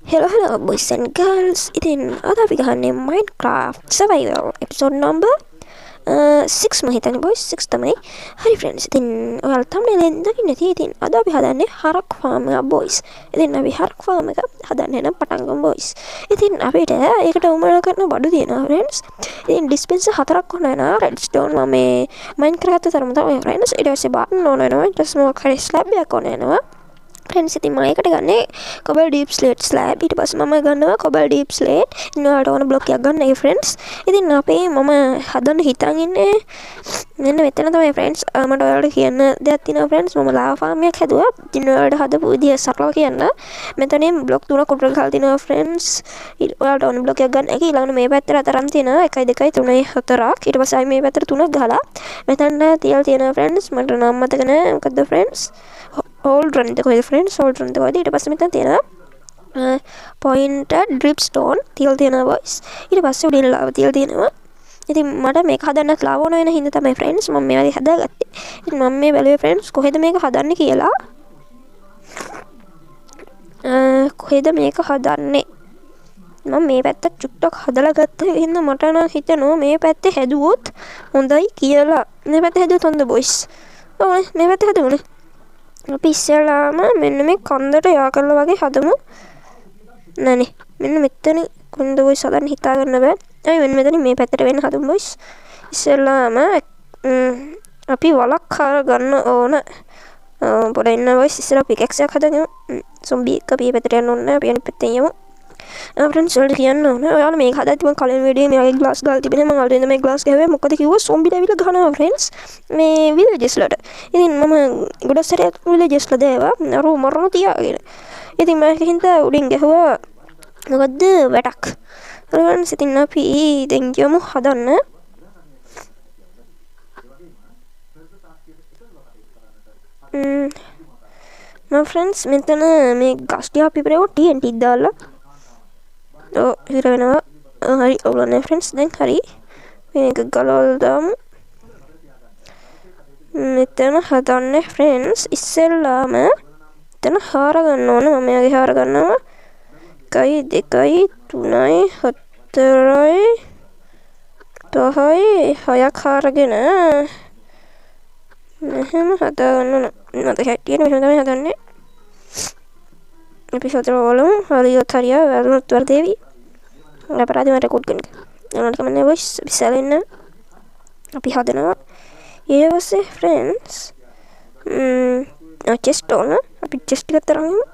Hello boys and girls. ඉතින් අද අපි ගහන්නේ Minecraft Survival episode number 6 මම හිතන්නේ boys 6 තමයි. හරි friends. ඉතින් ඔයාලා thumbnail එකෙන් දකින්න ඇති. ඉතින් අද අපි හදන්නේ හරක් farm එක boys. ඉතින් අපි හරක් farm එක හදන්න නම් පටන් ගමු boys. ඉතින් අපිට ඒකට උමනා කරන බඩු තියෙනවා friends. ඉතින් dispenser 4ක් ඕන වෙනවා. redstone මම මේ Minecraft තරම තමයි friends. ඊට පස්සේ button ඕන වෙනවා. ඊට පස්සේ මොකක් හරි slab එකක් ඕන වෙනවා. friends ඉතින් මම ඒකට ගන්නේ cobble deep slate slab ඊට පස්සේ මම ගන්නවා cobble deep slate ඉන්නවට ඕන බ්ලොක් එකක් ගන්න ඒ friends ඉතින් අපේ මම හදන්න හිතන් ඉන්නේ මෙන්න මෙතන තමයි friends මට ඔයාලට කියන්න දෙයක් තියෙනවා friends මම lava farm එකක් හැදුවා ඉතින් ඔයාලට හදපු විදිය සරලව කියන්න මෙතනින් බ්ලොක් තුනක් උඩට ගහලා තිනවා friends ඔයාලට ඕන බ්ලොක් එකක් ගන්න එක ඊළඟට මේ පැත්තට අතරම් තියෙනවා 1 2 3 4ක් ඊට පස්සේ මේ පැත්තට 3ක් ගහලා මෙතන තියලා තියෙනවා friends මට නම් මතක නෑ මොකද්ද friends hold run the friends hold run the ඊට පස්සේ මෙතන තියෙනවා pointed dripstone තියලා තියෙනවා boys ඊට පස්සේ උඩින් lava තියලා තියෙනවා ඉතින් මට මේක හදන්නත් lava ඕන වෙන හින්දා තමයි friends මම මේවා හදාගත්තේ ඉතින් මම මේ බැලුවේ friends කොහෙද මේක හදන්නේ කියලා කොහෙද මේක හදන්නේ මම මේ පැත්ත චුට්ටක් හදලා ගත්ත හින්දා මට නම් හිතෙනවා මේ පැත්තේ හැදුවොත් හොඳයි කියලා මේ පැත්තේ හැදුවොත් හොඳ boys ඕනේ මේ පැත්තේ හදුවනේ අපි ඉස්සෙල්ලාම මෙන්න මේ කන්දට යා කරලා වගේ හදමු නෑනේ මෙන්න මෙතන කොන්ද boys හදන්න හිතා ගන්න බෑ අපි මෙන්න මෙතන මේ පැත්තට වෙන්න හදමු boys ඉස්සෙල්ලාම අපි වලක් හර ගන්න ඕන පොඩ ඉන්න boys ඉස්සෙල්ලා පිකැක්ස් එකක් හදගමු zombie එක අපි පැත්තට යන්න ඕනේ අපි අනිත් පැත්තෙන් යමු friends වලට කියන්න ඕනේ ඔයාලා මේක හදද්දි මම කලින් වීඩියෝ මේකේ ග්ලාස් දාලා තිබුණේ මම අලුතෙන් මේ ග්ලාස් ගහුවේ මොකද කිව්වොත් zombie ලැබිලා ගහනවා friends මේ villages වලට ඉතින් මම ගොඩක් සැරයක් villages වල දාවා අර මරණ තියාගෙන ඉතින් මම හින්දා උඩින් ගහුවා මොකද්ද වැටක් friends ඉතින් අපි දැන් යමු හදන්න මම friends මෙතන මේ ගස් ටික අපි ප්‍රේව TNT දාලා හිර වෙනවා හරි ඔයගොල්ලෝ friends දැන් හරි මේක ගලවලා දාමු මෙතන හදන්නේ friends ඉස්සෙල්ලාම මෙතන හාර ගන්න ඕන මම එයාගේ හාර ගන්නවා 1 2 3 4 5 6ක් හාරගෙන මෙහෙම හදාගන්න මට හැටියට මෙහෙම තමයි හදන්නේ episode වලම හරියට වැදුනොත් වර්ධේවි අපරාධ මට රෙකෝඩ් කරන්න. ඒකට කමන්නේ voice විසලෙන්න අපි හදනවා. ඊට පස්සේ friends chest ඕන අපි chest එකට තරම් යමු.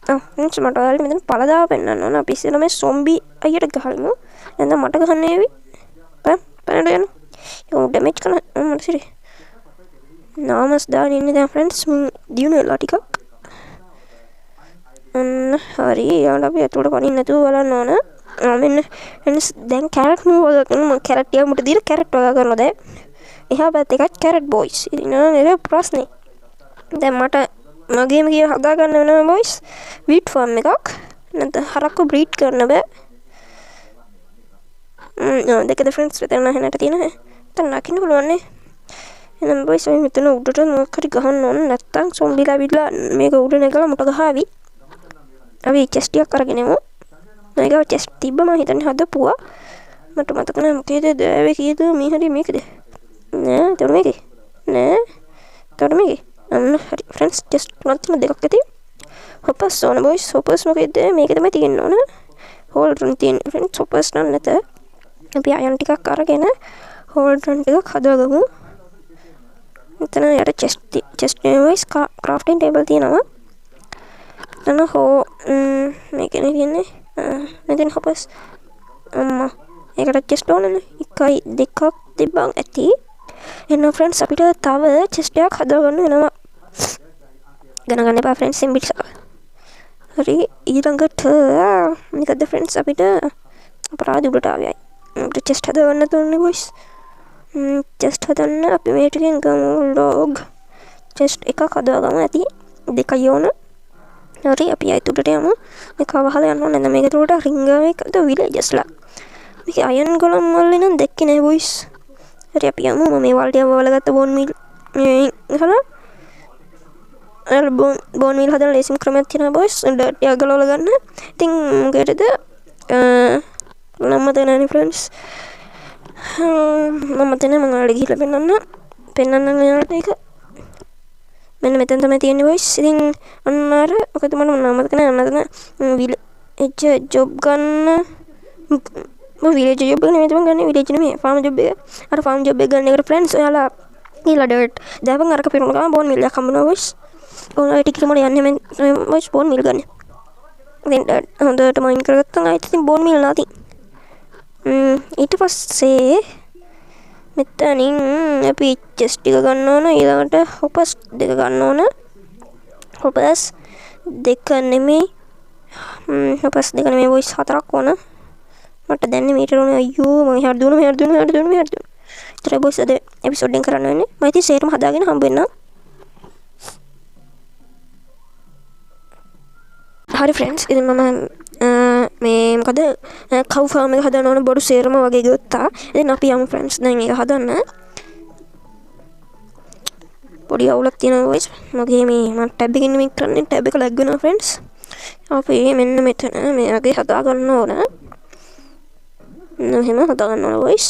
friends මට ඔයාලට මෙතන පළදාව පෙන්නන්න ඕන. අපි ඉස්සෙල්ලා මේ zombie අයියට ගහමු. එහෙනම් මට ගහන්න ඒවි. පරණ යන. යෝ damage කරන මට සිරි. නාමස් දාගෙන ඉන්නේ දැන් friends දිනු වෙලා ටිකක් හරි යාළුවා අපි අතට පනින්න නැතුව බලන්න ඕන මෙන්න friends දැන් කැරට් මූව් කරන මම කැරට් ටික මුට දීලා කැරට් වගා කරනවා දැන් එහා පැත්තේ එකක් කැරට් boys ඉතින් නේද ප්‍රශ්නේ දැන් මට මගේම ගිය හදා ගන්න වෙනවා boys wheat farm එකක් නැත්නම් හරක්කු breed කරන්න බෑ දෙකද friends මෙතන නැහැනට තියෙන නැත්නම් නකින්න පුළුවන් නේ එහෙනම් boys අපි මෙතන උඩට මොකක් හරි ගහන්න ඕන නැත්නම් zombie ලාවිලා මේක උඩ නැගලා මුට ගහાવી අපි chest එකක් අරගෙන යමු මේක chest තිබ්බ මම හිතන්නේ හදපුවා මට මතක නැහැ මොකේද දෑවේ කීයද මේ හරි මේකද නෑ තොර මේකේ නෑ තොර මේකේ හරි friends chest තුනක් දෙකක් ඇති hoppers ඕන boys hoppers මොකේද මේක තමයි තියෙන්න ඕන hold run තියෙන friends hoppers නම් නැත අපි iron ටිකක් අරගෙන hold run ටිකක් හදාගමු මෙතන යට chest boys crafting table තියෙනවා එතන මේකනේ තියෙන්නේ මෙතන hoppers අම්මා ඒකට chest ඕනනේ 1 2ක් තිබ්බන් ඇති එහෙනම් friends අපිට තව chest එකක් හදාගන්න වෙනවා ගණන් එපා friends සිම්බිල් හරි ඊළඟට මොකද friends අපිට අපරාධ උඩට ආවයි අපිට chest හදාගන්න ඕනේ boys chest හදන්න අපි මේ ටිකෙන් ගමු log chest එකක් හදාගමු ඇති දෙකයි ඕන හරි අපි ආයෙත් උඩට යමු මේක වහලා යන්න ඕනේ මේක උඩට රින්ග් එකද villages ලා මේක අයන් ගොලම් වල නම් දැක්කේ නෑ boys හරි අපි යමු මම මේ වලට වල ගත්ත බෝන් මිල් මේ හරි බෝන් මීල් හදන ලේසිම ක්‍රමයක් තියෙනවා බොයිස්. ඩර්ට් එක ගලවලා ගන්න. ඉතින් මොකේද නම් මතක නැහැ ෆ්‍රෙන්ඩ්ස්. මම මතක නැහැ මම ඔයාලට ගිහිල්ලා පෙන්නන්නම් ඔයාලට ඒක. මෙන්න මෙතන තමයි තියෙන්නේ බොයිස්. ඉතින් අන්න අර මොකද මම නම් මතක නැහැ අන්න විලේජ් ජොබ් ගන්න විලේජ් ජොබ් එක නෙමෙයි මම ගන්න විලේජ් නෙමෙයි ෆාම් ජොබ් එක. අර ෆාම් ජොබ් එක ගන්න එකට ෆ්‍රෙන්ඩ්ස් ඔයාලා ගිහලා ඩර්ට් දාපන් අරක පිරුණ ගමන් බෝන් මිල් එකක් හම්බුනවා බොයිස්. ඔයාලා ටිකට් මොන යන්නේ මම බොයිස් බෝන් මිල් ගන්න. ඉතින් ඩර්ට් හොඳට මයින් කරගත්තා ආයෙත් ඉතින් බෝන් මිල් නැති. ඊට පස්සේ මෙතනින් අපි චෙස්ට් ටික ගන්න ඕන. ඊළඟට හොපස් දෙක ගන්න ඕන. හොපස් දෙක නෙමෙයි හොපස් දෙක නෙමෙයි බොයිස් 4ක් ඕන. මට දැන් මීටර ඕනේ අයියෝ මම එහාට දුවනවා. ඉතින් බොයිස් අද එපිසෝඩ් එක කරන්න වෙන්නේ. මම ඉතින් සේරම හදාගෙන හම්බ වෙන්නම්. හරි ෆ්‍රෙන්ඩ්ස් ඉතින් මම මේ මොකද කව් ෆාම් එක හදන්න ඕන බඩු සේරම වගේ ගත්තා. ඉතින් අපි යමු ෆ්‍රෙන්ඩ්ස් දැන් ඒක හදන්න. පොඩි අවුලක් තියෙනවා බොයිස්. මගේ මේ මම ටැබ් එකකින් මේක කරන්නේ ටැබ් එක ලැග් වෙනවා ෆ්‍රෙන්ඩ්ස්. අපි මෙන්න මෙතන මේ වගේ හදා ගන්න ඕන. මෙහෙම හදා ගන්න ඕන බොයිස්.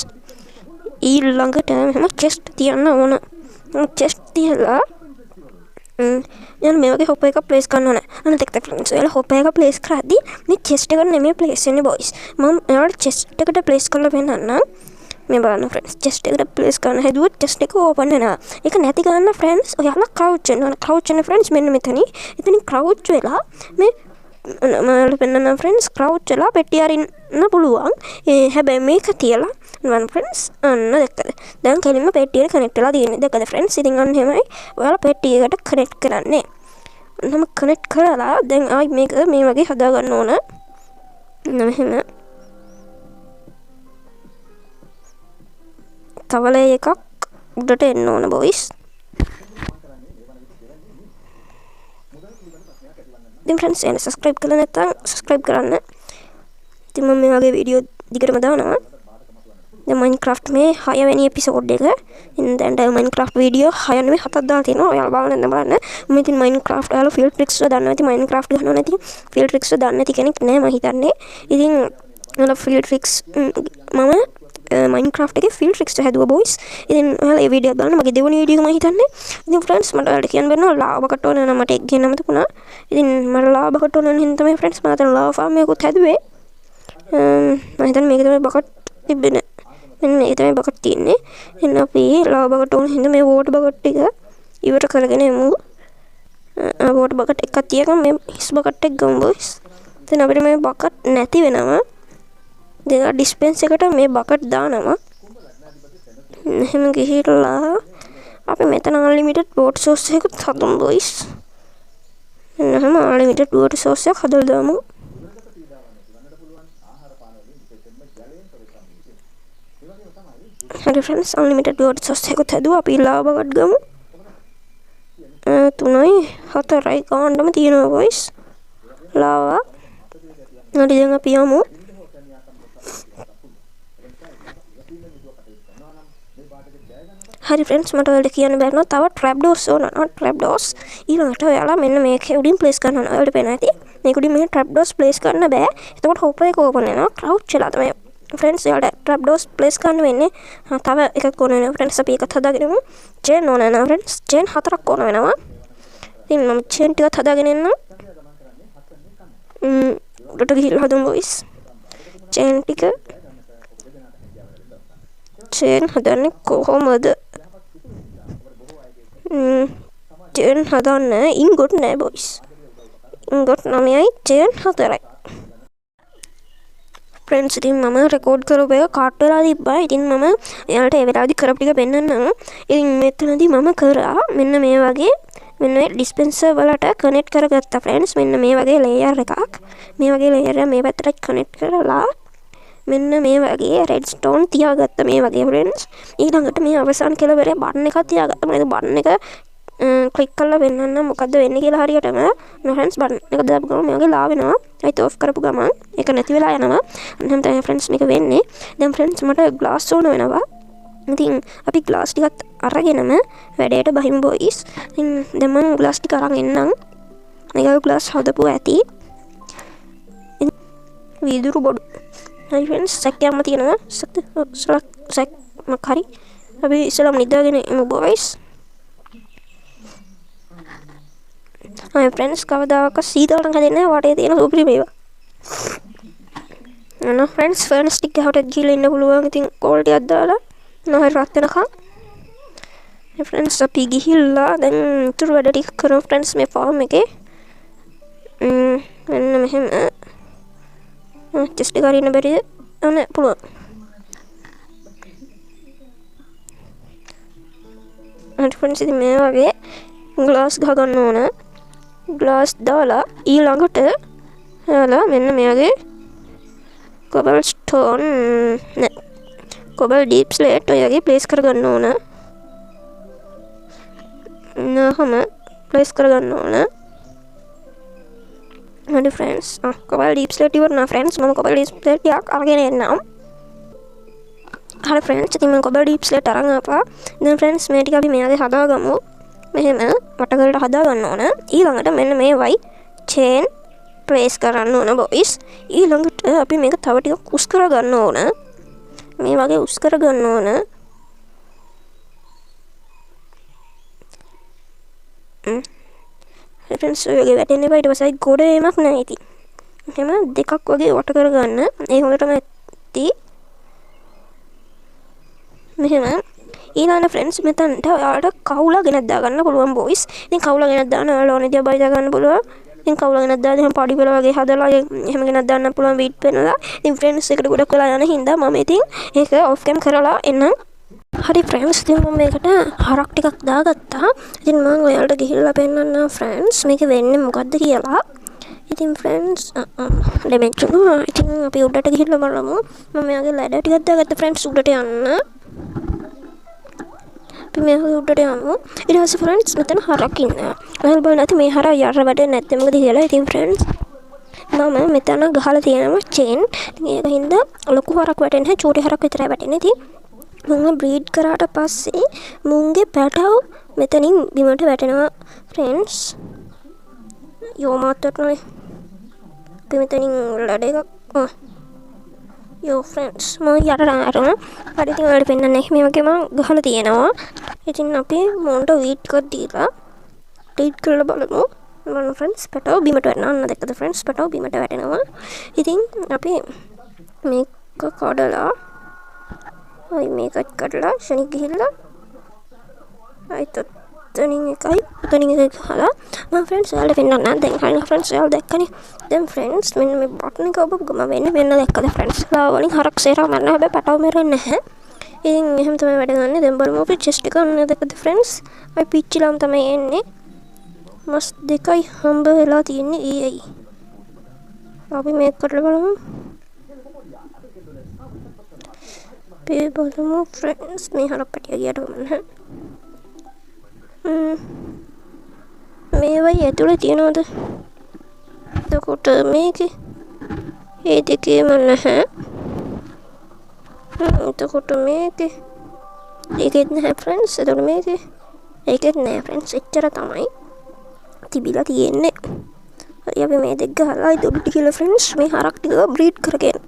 ඊළඟට මෙහෙම චෙස්ට් තියන්න ඕන. චෙස්ට් තියලා මේ වගේ හොප් එක ප්ලේස් කරන්න ඕන. අන්න දෙක ෆ්‍රෙන්ඩ්ස් ඔයාලා හොප් එක ප්ලේස් කරද්දි මේ චෙස්ට් එකට නෙමෙයි ප්ලේස් වෙන්නේ බොයිස්. මම ඔයාලට චෙස්ට් එකට ප්ලේස් කරලා පෙන්නන්නම්. මේ බලන්න ෆ්‍රෙන්ඩ්ස් චෙස්ට් එකට ප්ලේස් කරන හැදුවොත් චෙස්ට් එක ඕපන් වෙනවා. ඒක නැති ගන්න ෆ්‍රෙන්ඩ්ස් ඔයාලා ක්‍රවුච් වෙන්න ඕන. ක්‍රවුච් වෙන ෆ්‍රෙන්ඩ්ස් මෙන්න මෙතනින්. එතනින් ක්‍රවුච් වෙලා මේ මම පෙන්නන්න ෆ්‍රෙන්ඩ්ස් ක්‍රවුච් වෙලා පෙට්ටිය අරින්න පුළුවන්. හැබැයි මේක තියලා නන් ෆ්‍රෙන්ඩ්ස් අන්න දැක්කද? දැන් කෙලින්ම පෙට්ටියට කනෙක්ට් වෙලා තියෙන්නේ. දැක්කද ෆ්‍රෙන්ඩ්ස්? ඉතින් අන්න එහෙමයි. ඔයාලා පෙට්ටියකට කනෙක්ට් කරන්නේ. මම කනෙක්ට් කරලා දැන් ආයි මේක මේ වගේ හදා ගන්න ඕන. මෙහෙම තවලේ එකක් උඩට එන්න ඕන බොයිස්. ඉතින් ෆ්‍රෙන්ඩ්ස් එන්න සබ්ස්ක්‍රයිබ් කරලා නැත්නම් සබ්ස්ක්‍රයිබ් කරන්න. ඉතින් මම මේ වගේ වීඩියෝ දිගටම දානවා. දැන් Minecraft මේ 6 වෙනි එපිසෝඩ් එක. ඉතින් දැන් Minecraft වීඩියෝ 6 නෙමෙයි 7ක් දාලා තියෙනවා. ඔයාලා බලන්න. මම ඉතින් Minecraft ඔයාලා ෆීල්ඩ් ට්‍රික්ස් වල දන්නවා. ඉතින් Minecraft ගන්නවා නැති ෆීල්ඩ් ට්‍රික්ස් වල දන්නේ නැති කෙනෙක් නෑ මම හිතන්නේ. ඉතින් ඔයාලා ෆීල්ඩ් ට්‍රික්ස් මම Minecraft එකේ ෆීල්ඩ් ට්‍රික්ස් හැදුවා බොයිස්. ඉතින් ඔයාලා මේ වීඩියෝ බලන්න මගේ දෙවෙනි වීඩියෝ එක මම හිතන්නේ. ඉතින් ෆ්‍රෙන්ඩ්ස් මට ඔයාලට කියන්න බැන්නා ලාභ කට ඕන නම් මට එක් ගේන්න මතකුණා. ඉතින් මට ලාභ කට ඕන නම් තමයි ෆ්‍රෙන්ඩ්ස් මම අතන ලාභ ෆාම් එකකුත් හැදුවේ. මම හිතන්නේ මේක තමයි බකට් තිබෙන්නේ. මෙන්න මේක තමයි බකට් තියෙන්නේ. එන්න අපි ලාභ බකට් ඕන හින්දා මේ වෝටර් බකට් ටික ඉවර කරගෙන යමු. වෝටර් බකට් එකක් තියගම මේ හිස් බකට් එක ගමු බොයිස්. දැන් අපිට මේ බකට් නැති වෙනවා. දැන් ඩිස්පෙන්ස් එකට මේ බකට් දානවා. එහෙම ගිහිල්ලා අපි මෙතන අන්ලිමිටඩ් වෝටර් සෝස් එකක් හදමු බොයිස්. එහෙනම් අන්ලිමිටඩ් වෝටර් සෝස් එකක් හදලා දාමු. හරි ෆ්‍රෙන්ඩ්ස් අන්ලිමිටඩ් වෝටර් සෝස් එකක් හැදුවා. අපි ලාභ බකට් ගමු. 3යි 4යි ගානටම තියෙනවා බොයිස්. ලාවා. හරි දැන් අපි යමු. හරි ෆ්‍රෙන්ඩ්ස් මට ඔයාලට කියන්න බැරිනවා තව ට්‍රැප් ඩෝර්ස් ඕන. ට්‍රැප් ඩෝර්ස් ඊළඟට ඔයාලා මෙන්න මේක උඩින් ප්ලේස් කරන්න ඕන. ඔයාලට පේනවා ඇති. මේක උඩින් මේ ට්‍රැප් ඩෝර්ස් ප්ලේස් කරන්න බෑ. එතකොට හොප් එක ඕපන් වෙනවා. ක්‍රවුච් වෙලා තමයි ෆ්‍රෙන්ඩ්ස් ඔයාලට ට්‍රැප් ඩෝර්ස් ප්ලේස් කරන්න වෙන්නේ. තව එකක් ඕන වෙනවා ෆ්‍රෙන්ඩ්ස්. අපි එකත් හදාගෙනමු. චේන් ඕන වෙනවා ෆ්‍රෙන්ඩ්ස්. චේන් 4ක් ඕන වෙනවා. ඉතින් මම චේන් ටිකත් හදාගෙන එන්නම්. උඩට ගිහිල්ලා හදමු බොයිස්. චේන් ටික චේන් හදන්නේ කොහොමද? චේන් හදන්න ඉන්ගොට් නෑ බොයිස්. ඉන්ගොට් 9යි චේන් 4යි. ෆ්‍රෙන්ඩ්ස් ඉතින් මම රෙකෝඩ් කරපු එක කට් වෙලා තිබ්බා. ඉතින් මම එයාලට ඒ වෙලාවේදී කරපු ටික පෙන්නන්නම්. ඉතින් මෙතනදී මම කරා මෙන්න මේ වගේ මෙන්න මේ ඩිස්පෙන්සර් වලට කනෙක්ට් කරගත්තා ෆ්‍රෙන්ඩ්ස්. මෙන්න මේ වගේ ලේයර් එකක්. මේ වගේ ලේයර් එක මේ පැත්තට කනෙක්ට් කරලා මෙන්න මේ වගේ රෙඩ්ස්ටෝන් තියාගත්තා මේ වගේ ෆ්‍රෙන්ඩ්ස්. ඊළඟට මේ අවසාන කෙළවරේ බටන් එකක් තියාගත්තා. මම බටන් එක ක්ලික් කරලා වෙන්නන්න මොකද්ද වෙන්නේ කියලා හරියටම ෆ්‍රෙන්ඩ්ස් බටන් එක දාපු ගමන් මේ වගේ ලා වෙනවා. ඒත් ඔෆ් කරපු ගමන් ඒක නැති වෙලා යනවා. එහෙනම් තමයි ෆ්‍රෙන්ඩ්ස් මේක වෙන්නේ. දැන් ෆ්‍රෙන්ඩ්ස් මට ග්ලාස් ඕන වෙනවා. ඉතින් අපි ග්ලාස් ටිකත් අරගෙනම වැඩේට බහිමු බොයිස්. ඉතින් දැන් මම ග්ලාස් ටික අරන් එන්නම්. මේක ග්ලාස් හදපු ඇති. වීදුරු බොඩු. හරි ෆ්‍රෙන්ඩ්ස් සැක්කයක්ම තියෙනවා. සැක් මක් හරි. අපි ඉස්සෙල්ලාම නිදාගෙන ඉමු බොයිස්. හරි ෆ්‍රෙන්ඩ්ස් කවදාක සීතලට හදන්නේ වටේ තියෙන සුපිරි මේවා. අනේ ෆ්‍රෙන්ඩ්ස් ෆර්නස් ටික ගහට ගිහලා ඉන්න පුළුවන්. ඉතින් කෝල් ටිකක් දාලා නොහරි රත් වෙනකම්. ෆ්‍රෙන්ඩ්ස් අපි ගිහිල්ලා දැන් ඉතුරු වැඩ ටික කරමු ෆ්‍රෙන්ඩ්ස් මේ ෆාම් එකේ. මෙන්න මෙහෙම just එකක් ඉන්න බැරිද? අනේ පුළුවන්. හරි ෆ්‍රෙන්ඩ්ස් ඉතින් මේ වගේ ග්ලාස් ගහ ගන්න ඕන. ග්ලාස් දාලා ඊළඟට දාලා මෙන්න මේ වගේ cobble stone cobble deep slate ඔය වගේ ප්ලේස් කරගන්න ඕන. නහම ප්ලේස් කරගන්න ඕන. හරි friends cobble deep slate ඉවරනා friends මම කොබල් ඩීප් ස්ලේට් යක් අරගෙන එන්නම්. හරි ෆ්‍රෙන්ඩ්ස් ඉතින් මම කොබල් ඩීප් ස්ලේට් අරන් ආපා. දැන් ෆ්‍රෙන්ඩ්ස් මේ ටික අපි මෙයාගේ හදාගමු. මෙහෙම වටකරට හදා ගන්න ඕන. ඊළඟට මෙන්න මේ වයි චේන් ප්ලේස් කරන්න ඕන බොයිස්. ඊළඟට අපි මේක තව ටිකක් උස් කර ගන්න ඕන. මේ වගේ උස් කර ගන්න ඕන. ෆ්‍රෙන්ඩ්ස් ඔයගේ වැටෙන්න එපා. ඊට පස්සේ ගොඩ එමක් නැහැ ඉතින්. එහෙම දෙකක් වගේ වට කර ගන්න. ඒ හොඳටම ඇති. මෙහෙම ඊළඟ ෆ්‍රෙන්ඩ්ස් මෙතනට ඔයාලට කවුලා ගෙනත් දාගන්න පුළුවන් බොයිස්. ඉතින් කවුලා ගෙනත් දාන්න ඔයාලා ඕනේ දිහා බයි දාගන්න පුළුවන්. ඉතින් කවුලා ගෙනත් දාලා එහෙම පඩි පෙළ වගේ හදලා එහෙම ගෙනත් දාන්න පුළුවන් වීට් පෙන්නලා. ඉතින් ෆ්‍රෙන්ඩ්ස් එකට ගොඩක් වෙලා යන හින්දා මම ඉතින් ඒක ඔෆ් කැම් කරලා එන්නම්. හරි ෆ්‍රෙන්ඩ්ස් ඉතින් මම මේකට හරක් ටිකක් දාගත්තා. ඉතින් මම ඔයාලට ගිහිල්ලා පෙන්නන්න ෆ්‍රෙන්ඩ්ස් මේක වෙන්නේ මොකද්ද කියලා. ඉතින් ෆ්‍රෙන්ඩ්ස් ඩැමේජ් වුණා. ඉතින් අපි උඩට ගිහිල්ලා බලමු. මම මෙයාගේ ලැඩර් ටිකක් දාගත්තා ෆ්‍රෙන්ඩ්ස් උඩට යන්න. අපි මේ උඩට යමු. ඊට පස්සේ ෆ්‍රෙන්ඩ්ස් මෙතන හරක් ඉන්නවා. ඔයාලා බලන්න ඇති මේ හරක් යට වැඩ නැත්නම් මොකද කියලා. ඉතින් ෆ්‍රෙන්ඩ්ස් මම මෙතන ගහලා තියෙනවා චේන්. ඉතින් ඒක හින්දා ලොකු හරක් වැටෙන්නේ නැහැ. චූටි හරක් විතරයි වැටෙන්නේ. ඉතින් මම බ්‍රීඩ් කරාට පස්සේ මුන්ගේ පැටව මෙතනින් බිමට වැටෙනවා ෆ්‍රෙන්ඩ්ස්. යෝ මාතටනේ. අපි මෙතනින් ලඩ එකක් යෝ ෆ්‍රෙන්ඩ්ස් මම යටට අරගෙන හරි ඉතින් ඔයාලට පෙන්නන්නේ මේ වගේ මම ගහලා තියෙනවා. ඉතින් අපි මොන්ට වීට් එකක් දීලා ට්‍රීට් කරලා බලමු. බලන්න ෆ්‍රෙන්ඩ්ස් පැටව බිමට වැටෙනවා. අන්න දැක්කද ෆ්‍රෙන්ඩ්ස් පැටව බිමට වැටෙනවා. ඉතින් අපි මේක කඩලා අයි මේකත් කඩලා ශනික් ගිහිල්ලා අයිත් තනින් එකයි තනින් එකයි ගහලා මම ෆ්‍රෙන්ඩ්ස් ඔයාලට පෙන්නන්න. දැන් හරිය ෆ්‍රෙන්ඩ්ස් ඔයාලා දැක්කනේ. දැන් ෆ්‍රෙන්ඩ්ස් මෙන්න මේ බටන් එක ඔබ ගම වෙන්න දැක්කද ෆ්‍රෙන්ඩ්ස්. ලා වලින් හරක් සේරා මරන්න හැබැයි පැටව මෙරෙන්නේ නැහැ. ඉතින් එහෙම තමයි වැඩ ගන්න. දැන් බලමු අපි චෙස්ට් එක අන්න දැක්කද ෆ්‍රෙන්ඩ්ස්. අපි පිච්චිලාම තමයි එන්නේ. මස් දෙකයි හම්බ වෙලා තියෙන්නේ ඊයි. අපි මේක කරලා බලමු. අපි බලමු ෆ්‍රෙන්ඩ්ස් මේ හරක් පැටිය ගියට ගමන්. මේවයි ඇතුලේ තියනවද? එතකොට මේකේ ඒ දෙකේම නැහැ. එතකොට මේකේ ඒකෙත් නැහැ ෆ්‍රෙන්ඩ්ස්. එතකොට මේකේ ඒකෙත් නැහැ ෆ්‍රෙන්ඩ්ස්. එච්චර තමයි තිබිලා තියෙන්නේ. හරි අපි මේ දෙක ගහලා ඉදොඩට කියලා ෆ්‍රෙන්ඩ්ස් මේ හරක් ටික බ්‍රීඩ් කරගෙන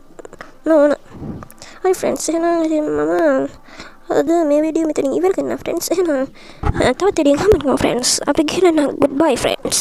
නෝන. හරි ෆ්‍රෙන්ඩ්ස් එහෙනම් මම අද මේ වීඩියෝ මෙතනින් ඉවර කරනවා ෆ්‍රෙන්ඩ්ස්. එහෙනම් තවත් දෙයක් හම්බෙනවා ෆ්‍රෙන්ඩ්ස්. අපි ගිහින් ගුඩ් බයි ෆ්‍රෙන්ඩ්ස්.